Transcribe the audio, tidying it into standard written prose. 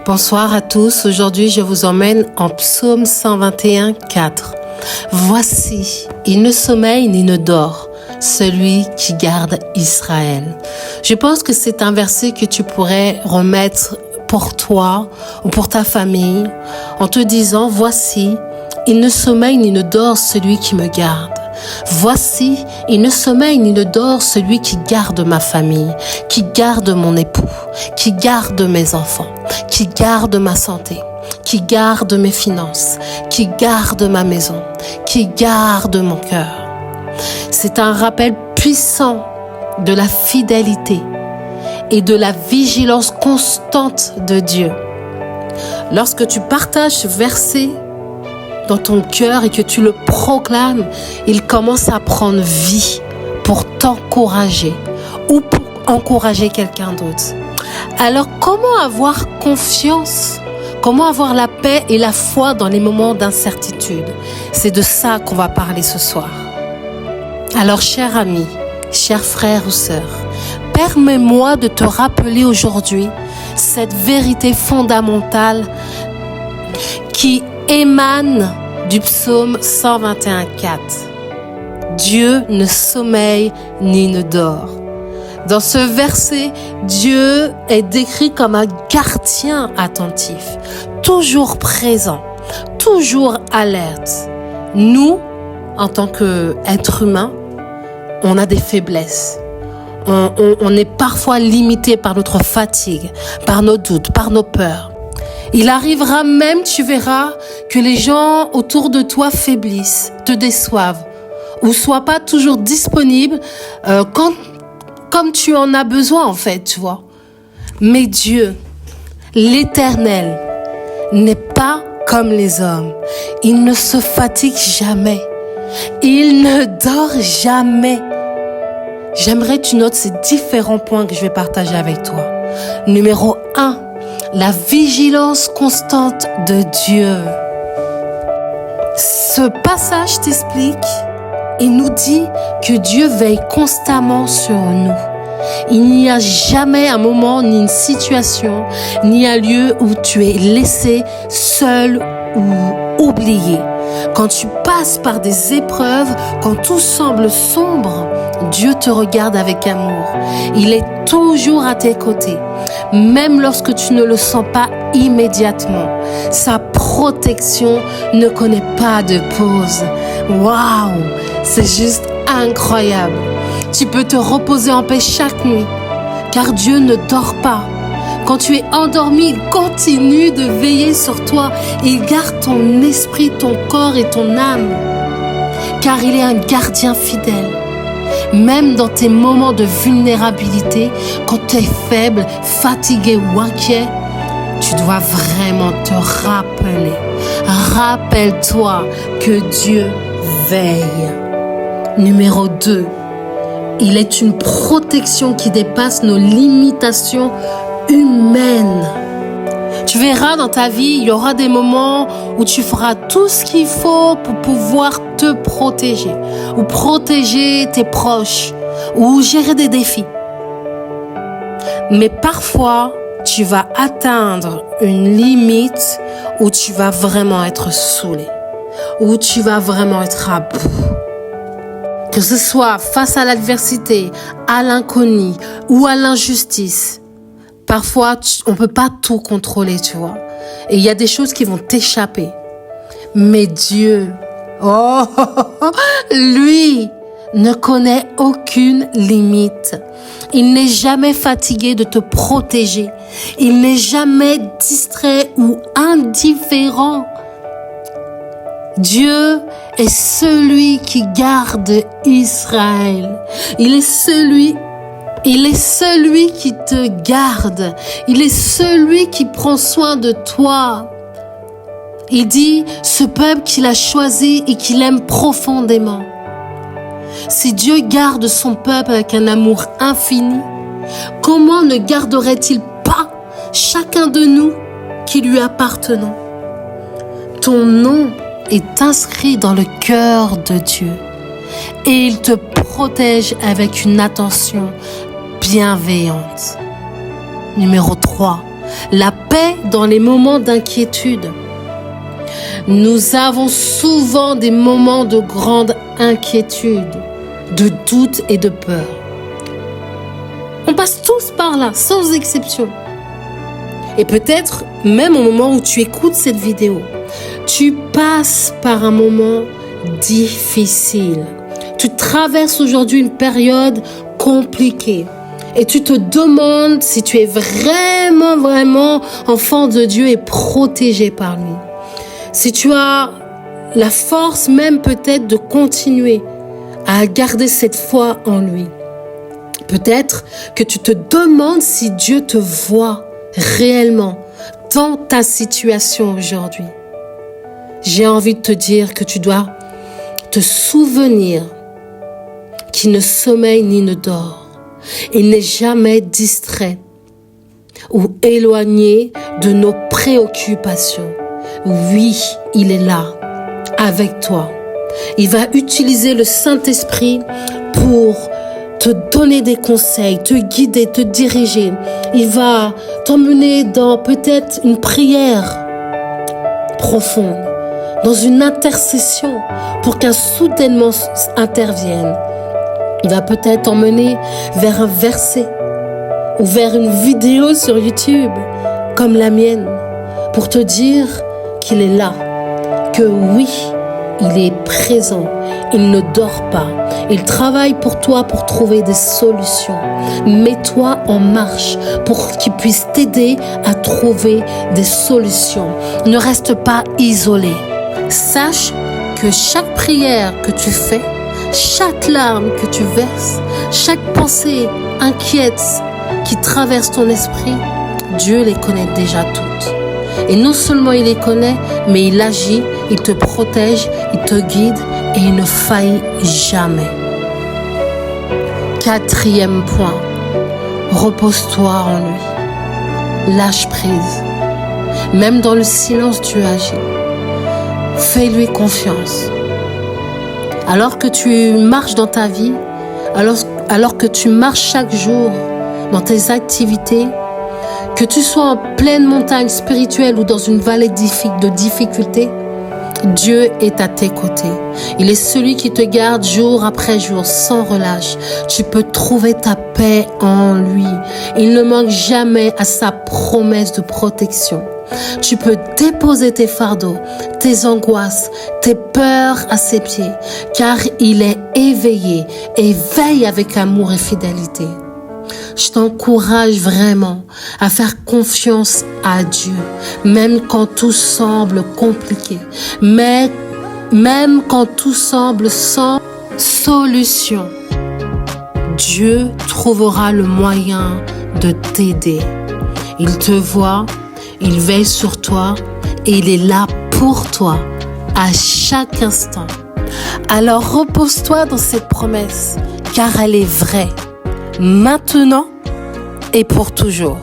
Bonsoir à tous. Aujourd'hui, je vous emmène en Psaume 121, 4. Voici, il ne sommeille ni ne dort, celui qui garde Israël. Je pense que c'est un verset que tu pourrais remettre pour toi ou pour ta famille en te disant, voici, il ne sommeille ni ne dort celui qui me garde. Voici, il ne sommeille ni ne dort celui qui garde ma famille, qui garde mon époux, qui garde mes enfants, qui garde ma santé, qui garde mes finances, qui garde ma maison, qui garde mon cœur. C'est un rappel puissant de la fidélité et de la vigilance constante de Dieu. Lorsque tu partages ce verset dans ton cœur et que tu le proclames, il commence à prendre vie pour t'encourager ou pour encourager quelqu'un d'autre. Alors, comment avoir confiance? Comment avoir la paix et la foi dans les moments d'incertitude? C'est de ça qu'on va parler ce soir. Alors, chers amis, chers frères ou sœurs, permets-moi de te rappeler aujourd'hui cette vérité fondamentale qui émane du psaume 121, 4. Dieu ne sommeille ni ne dort. Dans ce verset, Dieu est décrit comme un gardien attentif, toujours présent, toujours alerte. Nous, en tant qu'êtres humains, on a des faiblesses. On est parfois limité par notre fatigue, par nos doutes, par nos peurs. Il arrivera même, tu verras, que les gens autour de toi faiblissent, te déçoivent ou soient pas toujours disponibles comme tu en as besoin en fait, tu vois. Mais Dieu, l'Éternel, n'est pas comme les hommes. Il ne se fatigue jamais. Il ne dort jamais. J'aimerais que tu notes ces différents points que je vais partager avec toi. Numéro 1. La vigilance constante de Dieu. Ce passage t'explique et nous dit que Dieu veille constamment sur nous. Il n'y a jamais un moment, ni une situation, ni un lieu où tu es laissé seul ou oublié. Quand tu passes par des épreuves, quand tout semble sombre, Dieu te regarde avec amour. Il est toujours à tes côtés, même lorsque tu ne le sens pas immédiatement. Sa protection ne connaît pas de pause. Waouh, c'est juste incroyable. Tu peux te reposer en paix chaque nuit, car Dieu ne dort pas. Quand tu es endormi, il continue de veiller sur toi. Il garde ton esprit, ton corps et ton âme. Car il est un gardien fidèle. Même dans tes moments de vulnérabilité, quand tu es faible, fatigué ou inquiet, tu dois vraiment te rappeler. Rappelle-toi que Dieu veille. Numéro 2. Il est une protection qui dépasse nos limitations humaine. Tu verras dans ta vie, il y aura des moments où tu feras tout ce qu'il faut pour pouvoir te protéger ou protéger tes proches ou gérer des défis. Mais parfois, tu vas atteindre une limite où tu vas vraiment être saoulé, où tu vas vraiment être à bout. Que ce soit face à l'adversité, à l'inconnu ou à l'injustice. Parfois, on ne peut pas tout contrôler, tu vois. Et il y a des choses qui vont t'échapper. Mais Dieu, lui, ne connaît aucune limite. Il n'est jamais fatigué de te protéger. Il n'est jamais distrait ou indifférent. Dieu est celui qui garde Israël. Il est celui qui te garde. Il est celui qui prend soin de toi. Il dit, ce peuple qu'il a choisi et qu'il aime profondément. Si Dieu garde son peuple avec un amour infini, comment ne garderait-il pas chacun de nous qui lui appartenons? Ton nom est inscrit dans le cœur de Dieu et il te protège avec une attention bienveillante. Numéro 3. la paix dans les moments d'inquiétude. Nous avons souvent des moments de grande inquiétude, de doute et de peur. On passe tous par là, sans exception. Et peut-être, même au moment où tu écoutes cette vidéo, tu passes par un moment difficile. Tu traverses aujourd'hui une période compliquée. Et tu te demandes si tu es vraiment enfant de Dieu et protégé par lui. Si tu as la force même peut-être de continuer à garder cette foi en lui. Peut-être que tu te demandes si Dieu te voit réellement dans ta situation aujourd'hui. J'ai envie de te dire que tu dois te souvenir qu'il ne sommeille ni ne dort. Il n'est jamais distrait ou éloigné de nos préoccupations. Oui, il est là, avec toi. Il va utiliser le Saint-Esprit pour te donner des conseils, te guider, te diriger. Il va t'emmener dans peut-être une prière profonde, dans une intercession pour qu'un soudainement intervienne. Il va peut-être t'emmener vers un verset ou vers une vidéo sur YouTube comme la mienne pour te dire qu'il est là, que oui, il est présent, il ne dort pas, il travaille pour toi pour trouver des solutions. Mets-toi en marche pour qu'il puisse t'aider à trouver des solutions. Ne reste pas isolé. Sache que chaque prière que tu fais, chaque larme que tu verses, chaque pensée inquiète qui traverse ton esprit, Dieu les connaît déjà toutes. Et non seulement il les connaît, mais il agit, il te protège, il te guide et il ne faillit jamais. 4e point, repose-toi en lui. Lâche prise. Même dans le silence, Dieu agit. Fais-lui confiance. Alors que tu marches dans ta vie, alors que tu marches chaque jour dans tes activités, que tu sois en pleine montagne spirituelle ou dans une vallée de difficultés, Dieu est à tes côtés. Il est celui qui te garde jour après jour sans relâche. Tu peux trouver ta paix en lui. Il ne manque jamais à sa promesse de protection. Tu peux déposer tes fardeaux, tes angoisses, tes peurs à ses pieds, car il est éveillé et veille avec amour et fidélité. Je t'encourage vraiment à faire confiance à Dieu, même quand tout semble compliqué, mais même quand tout semble sans solution. Dieu trouvera le moyen de t'aider. Il te voit, il veille sur toi et il est là pour toi à chaque instant. Alors repose-toi dans cette promesse, car elle est vraie. Maintenant et pour toujours.